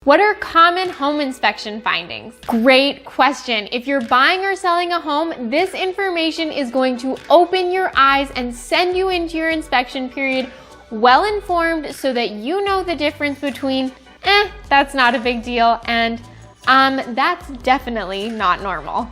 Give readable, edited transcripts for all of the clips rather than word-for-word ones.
What are common home inspection findings? Great question. If you're buying or selling a home, this information is going to open your eyes and send you into your inspection period well informed so that you know the difference between, that's not a big deal, and that's definitely not normal.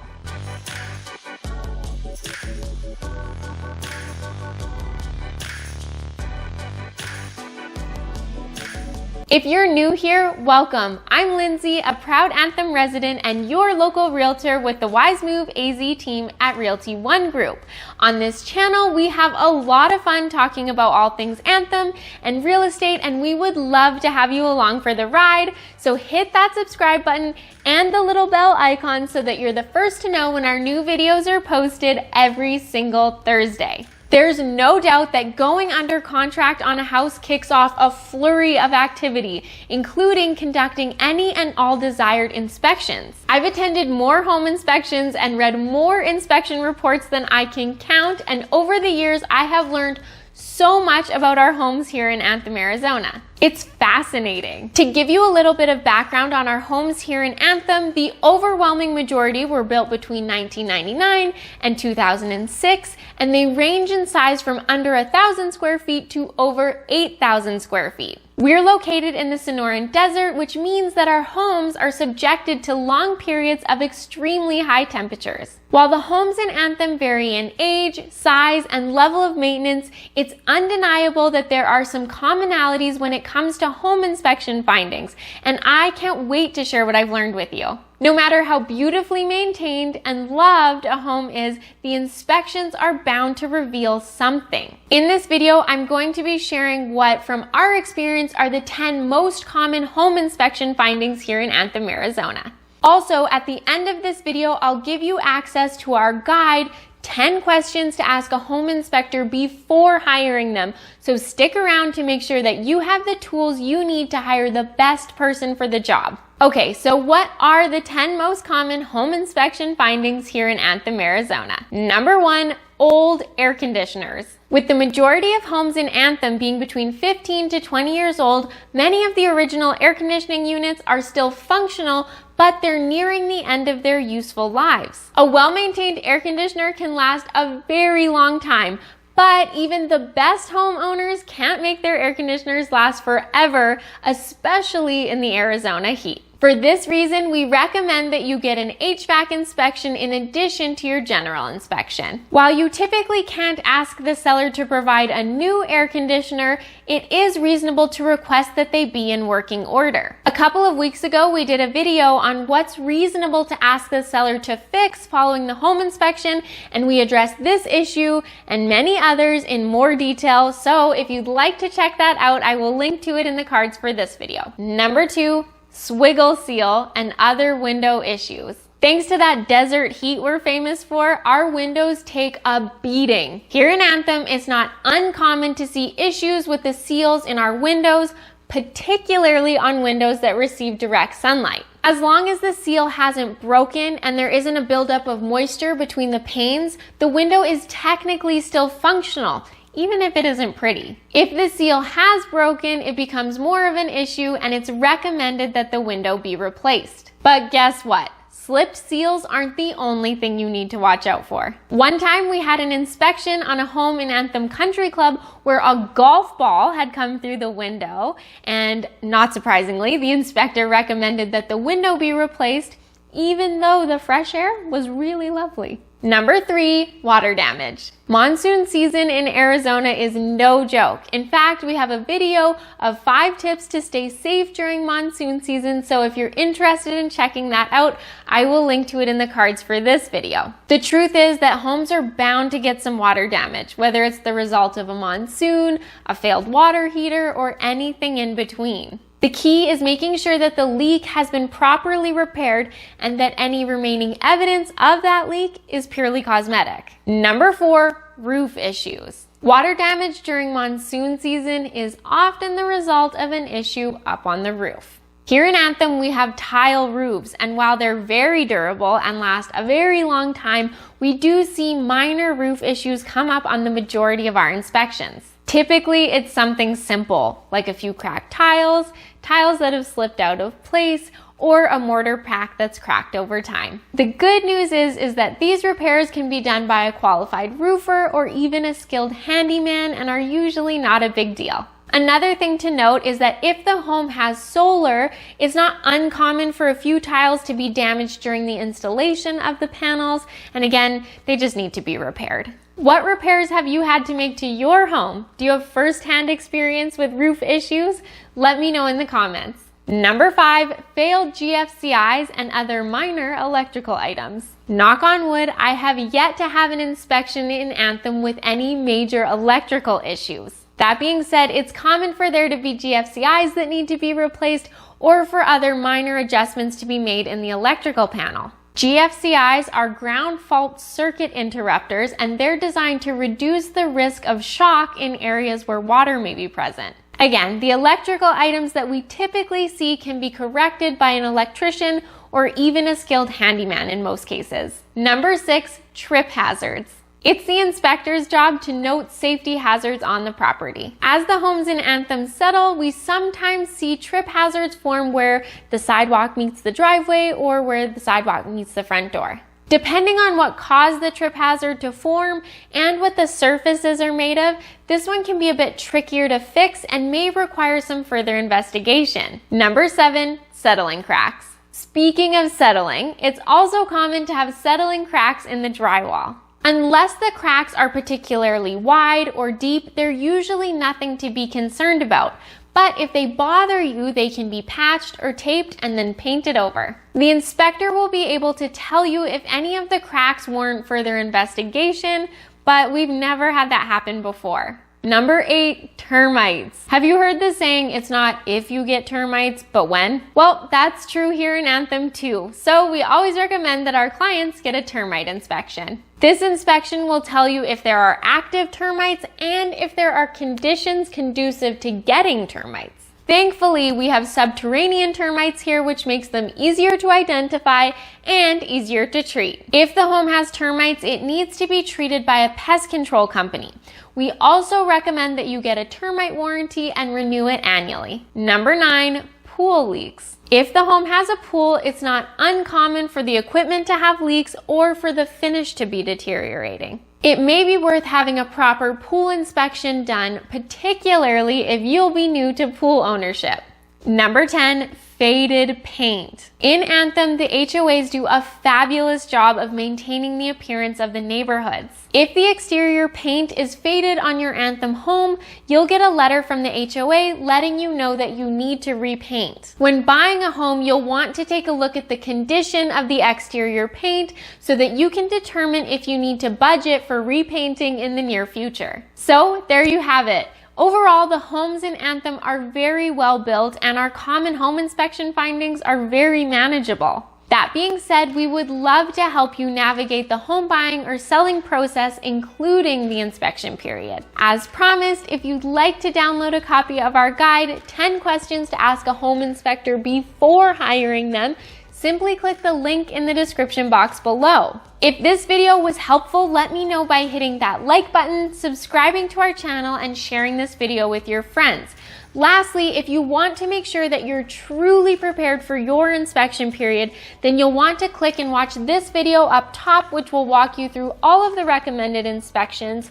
If you're new here, welcome. I'm Lindsay, a proud Anthem resident and your local realtor with the Wise Move AZ team at Realty One Group. On this channel, we have a lot of fun talking about all things Anthem and real estate, and we would love to have you along for the ride. So hit that subscribe button and the little bell icon so that you're the first to know when our new videos are posted every single Thursday. There's no doubt that going under contract on a house kicks off a flurry of activity, including conducting any and all desired inspections. I've attended more home inspections and read more inspection reports than I can count, and over the years, I have learned so much about our homes here in Anthem, Arizona. It's fascinating. To give you a little bit of background on our homes here in Anthem, the overwhelming majority were built between 1999 and 2006, and they range in size from under 1,000 square feet to over 8,000 square feet. We're located in the Sonoran Desert, which means that our homes are subjected to long periods of extremely high temperatures. While the homes in Anthem vary in age, size, and level of maintenance, it's undeniable that there are some commonalities when it comes to home inspection findings, and I can't wait to share what I've learned with you. No matter how beautifully maintained and loved a home is, the inspections are bound to reveal something. In this video, I'm going to be sharing what, from our experience, are the 10 most common home inspection findings here in Anthem, Arizona. Also, at the end of this video, I'll give you access to our guide, 10 questions to ask a home inspector before hiring them. So stick around to make sure that you have the tools you need to hire the best person for the job. Okay, so what are the 10 most common home inspection findings here in Anthem, Arizona? Number 1, old air conditioners. With the majority of homes in Anthem being between 15 to 20 years old, many of the original air conditioning units are still functional, but they're nearing the end of their useful lives. A well-maintained air conditioner can last a very long time, but even the best homeowners can't make their air conditioners last forever, especially in the Arizona heat. For this reason, we recommend that you get an HVAC inspection in addition to your general inspection. While you typically can't ask the seller to provide a new air conditioner, it is reasonable to request that they be in working order. A couple of weeks ago, we did a video on what's reasonable to ask the seller to fix following the home inspection, and we addressed this issue and many others in more detail. So if you'd like to check that out, I will link to it in the cards for this video. Number 2, swiggle seal and other window issues. Thanks to that desert heat we're famous for, our windows take a beating. Here in Anthem, it's not uncommon to see issues with the seals in our windows, particularly on windows that receive direct sunlight. As long as the seal hasn't broken and there isn't a buildup of moisture between the panes, the window is technically still functional, even if it isn't pretty. If the seal has broken, it becomes more of an issue and it's recommended that the window be replaced. But guess what? Slipped seals aren't the only thing you need to watch out for. One time we had an inspection on a home in Anthem Country Club where a golf ball had come through the window, and not surprisingly, the inspector recommended that the window be replaced even though the fresh air was really lovely. Number 3, water damage. Monsoon season in Arizona is no joke. In fact, we have a video of 5 tips to stay safe during monsoon season, so if you're interested in checking that out, I will link to it in the cards for this video. The truth is that homes are bound to get some water damage, whether it's the result of a monsoon, a failed water heater, or anything in between. The key is making sure that the leak has been properly repaired and that any remaining evidence of that leak is purely cosmetic. Number 4, roof issues. Water damage during monsoon season is often the result of an issue up on the roof. Here in Anthem, we have tile roofs, and while they're very durable and last a very long time, we do see minor roof issues come up on the majority of our inspections. Typically, it's something simple, like a few cracked tiles, tiles that have slipped out of place, or a mortar pack that's cracked over time. The good news is that these repairs can be done by a qualified roofer or even a skilled handyman and are usually not a big deal. Another thing to note is that if the home has solar, it's not uncommon for a few tiles to be damaged during the installation of the panels, and again, they just need to be repaired. What repairs have you had to make to your home? Do you have first-hand experience with roof issues? Let me know in the comments. Number 5, failed GFCIs and other minor electrical items. Knock on wood, I have yet to have an inspection in Anthem with any major electrical issues. That being said, it's common for there to be GFCIs that need to be replaced or for other minor adjustments to be made in the electrical panel. GFCIs are ground fault circuit interrupters, and they're designed to reduce the risk of shock in areas where water may be present. Again, the electrical items that we typically see can be corrected by an electrician or even a skilled handyman in most cases. Number 6, trip hazards. It's the inspector's job to note safety hazards on the property. As the homes in Anthem settle, we sometimes see trip hazards form where the sidewalk meets the driveway or where the sidewalk meets the front door. Depending on what caused the trip hazard to form and what the surfaces are made of, this one can be a bit trickier to fix and may require some further investigation. Number 7, settling cracks. Speaking of settling, it's also common to have settling cracks in the drywall. Unless the cracks are particularly wide or deep, they're usually nothing to be concerned about. But if they bother you, they can be patched or taped and then painted over. The inspector will be able to tell you if any of the cracks warrant further investigation, but we've never had that happen before. Number 8, termites. Have you heard the saying, it's not if you get termites, but when? Well, that's true here in Anthem too. So we always recommend that our clients get a termite inspection. This inspection will tell you if there are active termites and if there are conditions conducive to getting termites. Thankfully, we have subterranean termites here, which makes them easier to identify and easier to treat. If the home has termites, it needs to be treated by a pest control company. We also recommend that you get a termite warranty and renew it annually. Number 9, pool leaks. If the home has a pool, it's not uncommon for the equipment to have leaks or for the finish to be deteriorating. It may be worth having a proper pool inspection done, particularly if you'll be new to pool ownership. Number 10, faded paint. In Anthem, the HOAs do a fabulous job of maintaining the appearance of the neighborhoods. If the exterior paint is faded on your Anthem home, you'll get a letter from the HOA letting you know that you need to repaint. When buying a home, you'll want to take a look at the condition of the exterior paint so that you can determine if you need to budget for repainting in the near future. So there you have it. Overall, the homes in Anthem are very well built and our common home inspection findings are very manageable. That being said, we would love to help you navigate the home buying or selling process, including the inspection period. As promised, if you'd like to download a copy of our guide, 10 questions to ask a home inspector before hiring them, simply click the link in the description box below. If this video was helpful, let me know by hitting that like button, subscribing to our channel, and sharing this video with your friends. Lastly, if you want to make sure that you're truly prepared for your inspection period, then you'll want to click and watch this video up top, which will walk you through all of the recommended inspections,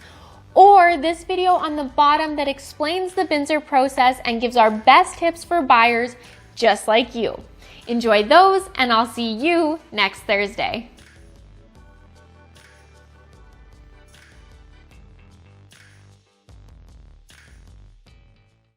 or this video on the bottom that explains the Binzer process and gives our best tips for buyers just like you. Enjoy those, and I'll see you next Thursday.